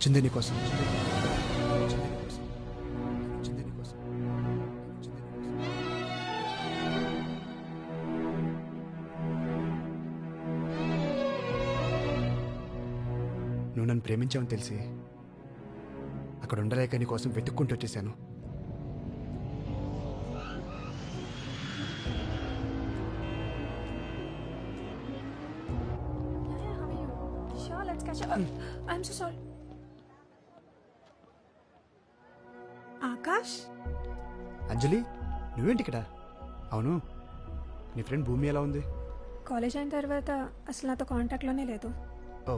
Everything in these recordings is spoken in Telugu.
వచ్చింది నీకోసం. నువ్వు నన్ను ప్రేమించావని తెలిసి అక్కడ ఉండలేక నీ కోసం వెతుక్కుంటూ వచ్చేసాను. I'm so sorry. ఆకాష్, అంజలి, నువ్వేంటి ఇక్కడ? అవును, నీ ఫ్రెండ్ భూమి ఎలా ఉంది? కాలేజ్ అయిన తర్వాత అసలు నాతో కాంటాక్ట్లోనే లేదు. ఓ,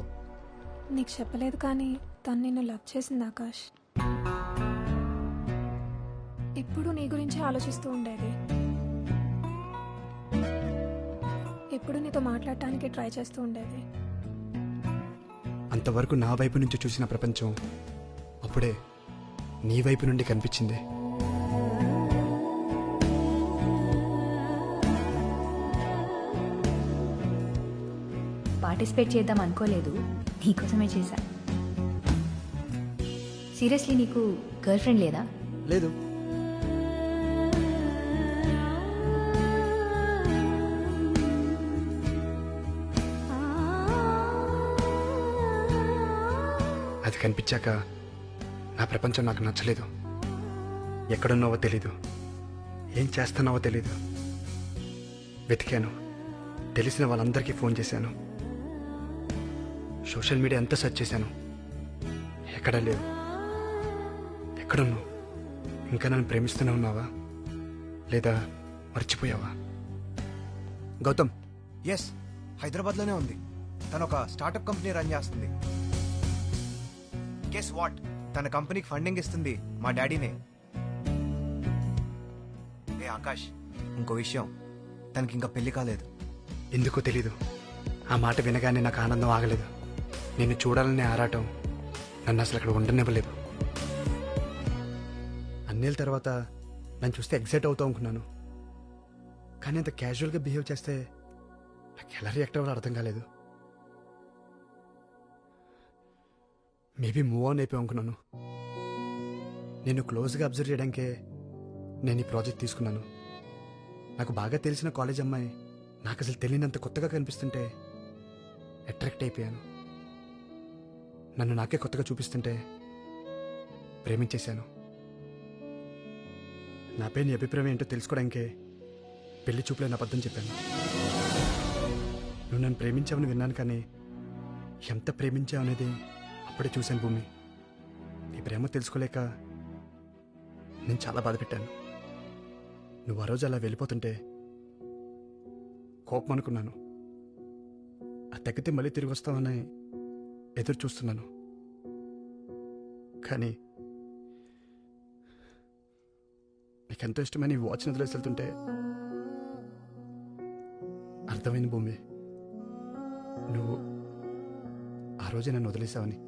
నీకు చెప్పలేదు కానీ తను నిన్ను లవ్ చేసింది ఆకాష్. ఇప్పుడు నీ గురించి ఆలోచిస్తూ ఉండేది. ఇప్పుడు నీతో మాట్లాడటానికి ట్రై చేస్తూ ఉండేది. అంతవరకు నా వైపు నుంచి చూసిన ప్రపంచం అప్పుడే నీ వైపు నుండి కనిపించింది. పార్టిసిపేట్ చేద్దాం అనుకోలేదు, నీకోసమే చేశా. సీరియస్లీ, నీకు గర్ల్ ఫ్రెండ్ లేదా? లేదు. అది కనిపించాక నా ప్రపంచం నాకు నచ్చలేదు. ఎక్కడున్నావో తెలీదు, ఏం చేస్తున్నావో తెలీదు. వెతికాను, తెలిసిన వాళ్ళందరికీ ఫోన్ చేశాను, సోషల్ మీడియా అంతా సెర్చ్ చేశాను. ఎక్కడా లేవు. ఎక్కడున్నావు? ఇంకా నన్ను ప్రేమిస్తూనే ఉన్నావా లేదా మర్చిపోయావా? గౌతమ్, ఎస్, హైదరాబాద్లోనే ఉంది. తను ఒక స్టార్టప్ కంపెనీ రన్ చేస్తుంది. గెస్ వాట్, తన కంపెనీకి ఫండింగ్ ఇస్తుంది మా డాడీనే. ఏ ఆకాష్, ఇంకో విషయం, తనకి ఇంకా పెళ్లి కాలేదు. ఎందుకో తెలీదు, ఆ మాట వినగానే నాకు ఆనందం ఆగలేదు. నిన్ను చూడాలనే ఆరాటం నన్ను అసలు అక్కడ ఉండనివ్వలేదు. అన్నేళ్ళ తర్వాత నన్ను చూస్తే ఎగ్జైట్ అవుతావు అనుకున్నాను, కానీ అంత క్యాజువల్గా బిహేవ్ చేస్తే నాకు ఎలా రియాక్ట్ అవ్వాలో అర్థం కాలేదు. మేబీ మూవ్ ఆన్ అయిపోయాం అనుకున్నాను. నేను క్లోజ్గా అబ్జర్వ్ చేయడానికే నేను ఈ ప్రాజెక్ట్ తీసుకున్నాను. నాకు బాగా తెలిసిన కాలేజ్ అమ్మాయి నాకు అసలు తెలియనంత కొత్తగా కనిపిస్తుంటే అట్రాక్ట్ అయిపోయాను. నన్ను నాకే కొత్తగా చూపిస్తుంటే ప్రేమించేశాను. నాపై నీ అభిప్రాయం ఏంటో తెలుసుకోవడానికే పెళ్లి చూపులేని అబద్ధం చెప్పాను. నువ్వు నన్ను ప్రేమించావని విన్నాను, కానీ ఎంత ప్రేమించావు అనేది అప్పుడే చూశాను. భూమి, నీ ప్రేమ తెలుసుకోలేక నేను చాలా బాధ పెట్టాను. నువ్వు ఆ రోజు అలా వెళ్ళిపోతుంటే కోపం అనుకున్నాను. అది తగ్గితే మళ్ళీ తిరిగి వస్తావని ఎదురు చూస్తున్నాను. కానీ నీకెంతో ఇష్టమైన ఈ వాచ్ని వదిలేసి వెళ్తుంటే అర్థమైంది భూమి, నువ్వు ఆ రోజే నన్ను వదిలేసావని.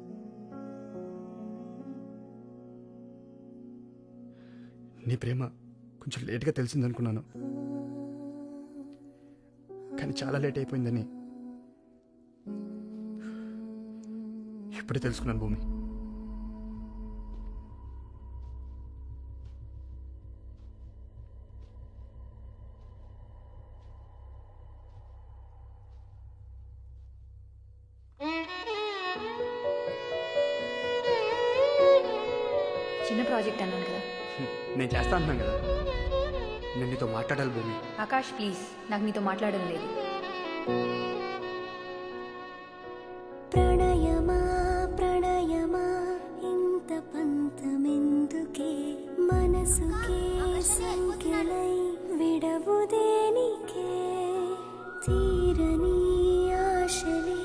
నీ ప్రేమ కొంచెం లేట్గా తెలిసిందనుకున్నాను, కానీ చాలా లేట్ అయిపోయిందని ఇప్పుడే తెలుసుకున్నాను భూమి. చిన్న ప్రాజెక్ట్ అన్నాను కదా. నేను చేస్తా అంటున్నాను కదా, నేను నీతో మాట్లాడాలి భూమి. ఆకాష్ ప్లీజ్, నాకు నీతో మాట్లాడడం లేదు. ప్రణయమా ప్రణయమా ఇంత పంతమెందుకే మనసుకే సంఖ్యలై విడవుదేనికే తీరని ఆశలే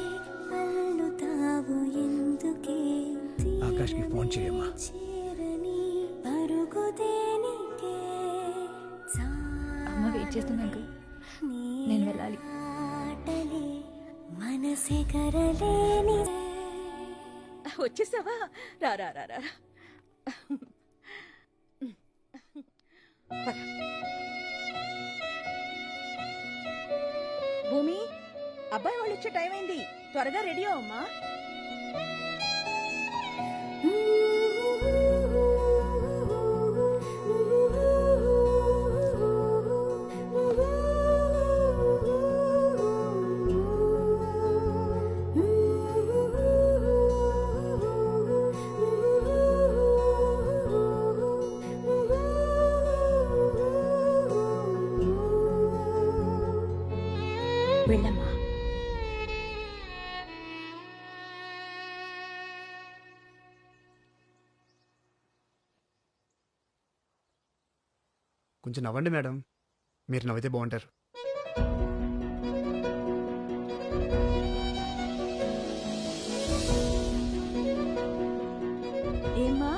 అల్లుతావు ఎందుకే ఆకాష్కి ఫోన్ చేయమ్మా. అమ్మ వెయిట్ చేస్తుంది అంకుల్, నేను వెళ్ళాలి. మనసే కరలేని వచ్చేసావా? రా రా రా రా. భూమి, అబ్బాయి వాళ్ళు వచ్చే టైం అయింది, త్వరగా రెడీ అవమ్మా. వెళ్ళమ్మా. కొంచెం నవ్వండి మేడం, మీరు నవ్వితే బాగుంటారు. ఏమ్మా,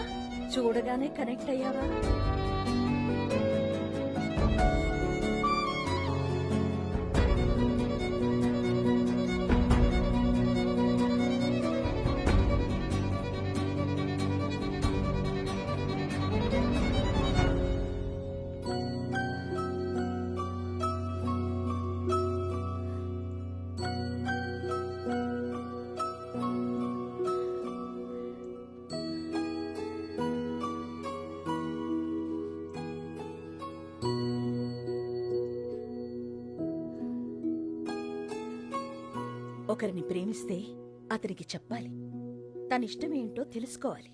చూడగానే కనెక్ట్ అయ్యావా? ఒకరిని ప్రేమిస్తే అతనికి చెప్పాలి, తన ఇష్టమేంటో తెలుసుకోవాలి.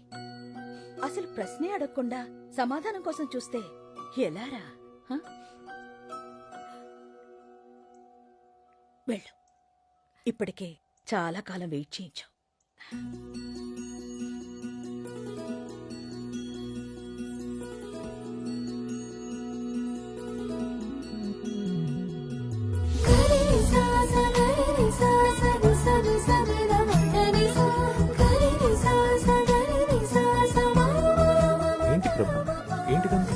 అసలు ప్రశ్నే అడగకుండా సమాధానం కోసం చూస్తే ఎలారా? హ? వెళ్ళు, ఇప్పటికే చాలా కాలం వెయిట్ చేయించావు. ఏంటి ప్రభు, ఏంటిదంతా?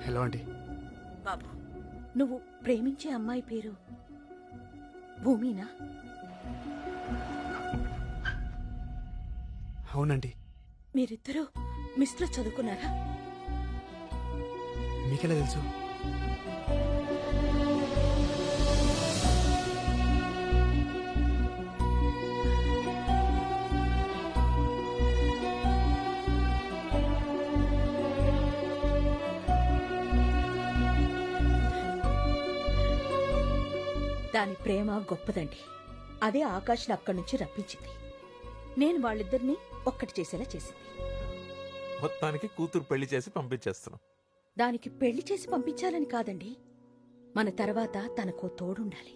Hello aunty. బాబు, నువ్వు ప్రేమించే అమ్మాయి పేరు భూమినా? అవునండి. మీరిద్దరూ మిస్లో చదువుకున్నారా? మీకెలా తెలుసు? దాని ప్రేమ గొప్పదండి. అదే ఆకాష్ని అక్కడి నుంచి రప్పించింది. నేను వాళ్ళిద్దరినీ ఒక్కటి చేసేలా చేసింది. మొత్తానికి కూతురు పెళ్లి చేసి పంపించేస్తున్నాం. దానికి పెళ్లి చేసి పంపించాలని కాదండి, మన తర్వాత తనకో తోడుండాలి.